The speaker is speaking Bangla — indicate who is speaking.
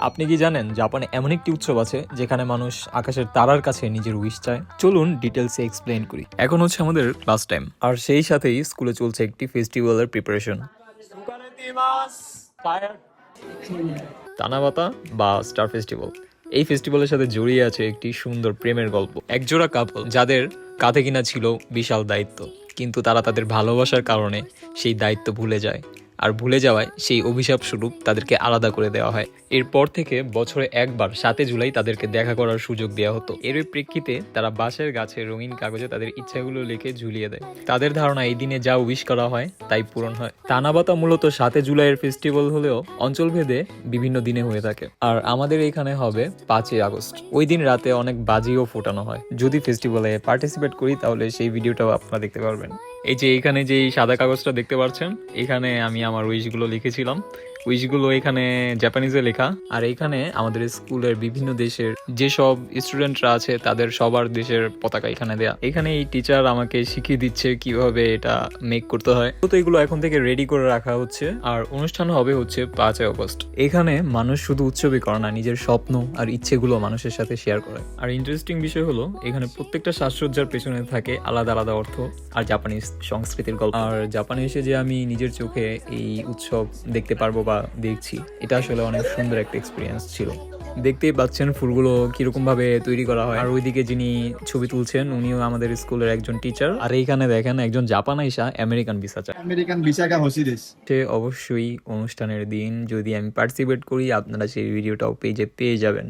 Speaker 1: আপনি কি জানেন জাপানে এমন একটি উৎসব আছে যেখানে মানুষ আকাশের তারার কাছে নিজের উইশ চায়? চলুন ডিটেলসে এক্সপ্লেইন করি। এখন হচ্ছে আমাদের ক্লাস টাইম, আর সেই সাথেই স্কুলে চলছে একটি ফেস্টিভ্যালের প্রিপারেশন। তানাবাতা বা স্টার ফেস্টিভ্যাল, এই ফেস্টিভ্যালের সাথে জড়িয়ে আছে একটি সুন্দর প্রেমের গল্প। একজোড়া কাপল যাদের কাঁধে কিনা ছিল বিশাল দায়িত্ব, কিন্তু তারা তাদের ভালোবাসার কারণে সেই দায়িত্ব ভুলে যায়, আর ভুলে যাওয়ায় সেই অভিশাপ স্বরূপ তাদেরকে আলাদা করে দেওয়া হয়। এরপর থেকে বছরে একবার 7 জুলাই তাদেরকে দেখা করার সুযোগ দেওয়া হতো। এর প্রেক্ষিতে তারা বাঁশের গাছে রঙিন কাগজে তাদের ইচ্ছাগুলো লিখে ঝুলিয়ে দেয়। তাদের ধারণা এই দিনে যা উইশ করা হয় তাই পূরণ হয়। তানাবাতা মূলত 7 জুলাইয়ের ফেস্টিভ্যাল হলেও অঞ্চলভেদে বিভিন্ন দিনে হয়ে থাকে, আর আমাদের এখানে হবে 5 আগস্ট। ওই দিন রাতে অনেক বাজিও ফোটানো হয়। যদি ফেস্টিভ্যালে পার্টিসিপেট করি তাহলে সেই ভিডিওটাও আপনারা দেখতে পারবেন। এই যে এখানে যে সাদা কাগজটা দেখতে পাচ্ছেন, এখানে আমি আমার উইশগুলো লিখেছিলাম। উইশগুলো এখানে জাপানিজে লেখা, আর এখানে আমাদের স্কুলের বিভিন্ন দেশের যেসব স্টুডেন্টরা আছে তাদের সবার দেশের পতাকা এখানে দেয়া। এখানে এই টিচার আমাকে শিখিয়ে দিচ্ছে কিভাবে এটা মেক করতে হয়। তো এগুলো এখন থেকে রেডি করে রাখা হচ্ছে, আর অনুষ্ঠান হবে হচ্ছে 5 আগস্ট। এখানে মানুষ শুধু উৎসবই করে না, নিজের স্বপ্ন আর ইচ্ছেগুলো মানুষের সাথে শেয়ার করে। আর ইন্টারেস্টিং বিষয় হলো এখানে প্রত্যেকটা সাজসজ্জার পেছনে থাকে আলাদা আলাদা অর্থ আর জাপানিজ সংস্কৃতির গল্প। আর জাপানে এসে যে আমি নিজের চোখে এই উৎসব দেখতে পারবো বা দেখছি, এটা আসলে অনেক সুন্দর একটা এক্সপিরিয়েন্স ছিল। দেখতেই পাচ্ছেন ফুলগুলো কিরকম ভাবে তৈরি করা হয়, আর ওইদিকে যিনি ছবি তুলছেন উনিও আমাদের স্কুলের একজন টিচার। আর এইখানে দেখেন একজন জাপানাইসা আমেরিকান ভিসা চায়।
Speaker 2: আমেরিকান ভিসাটা হসি দেশ।
Speaker 1: সে অবশ্যই অনুষ্ঠানের দিন যদি আমি পার্টিসিপেট করি, আপনারা সেই ভিডিওটাও পেজে পেয়ে যাবেন।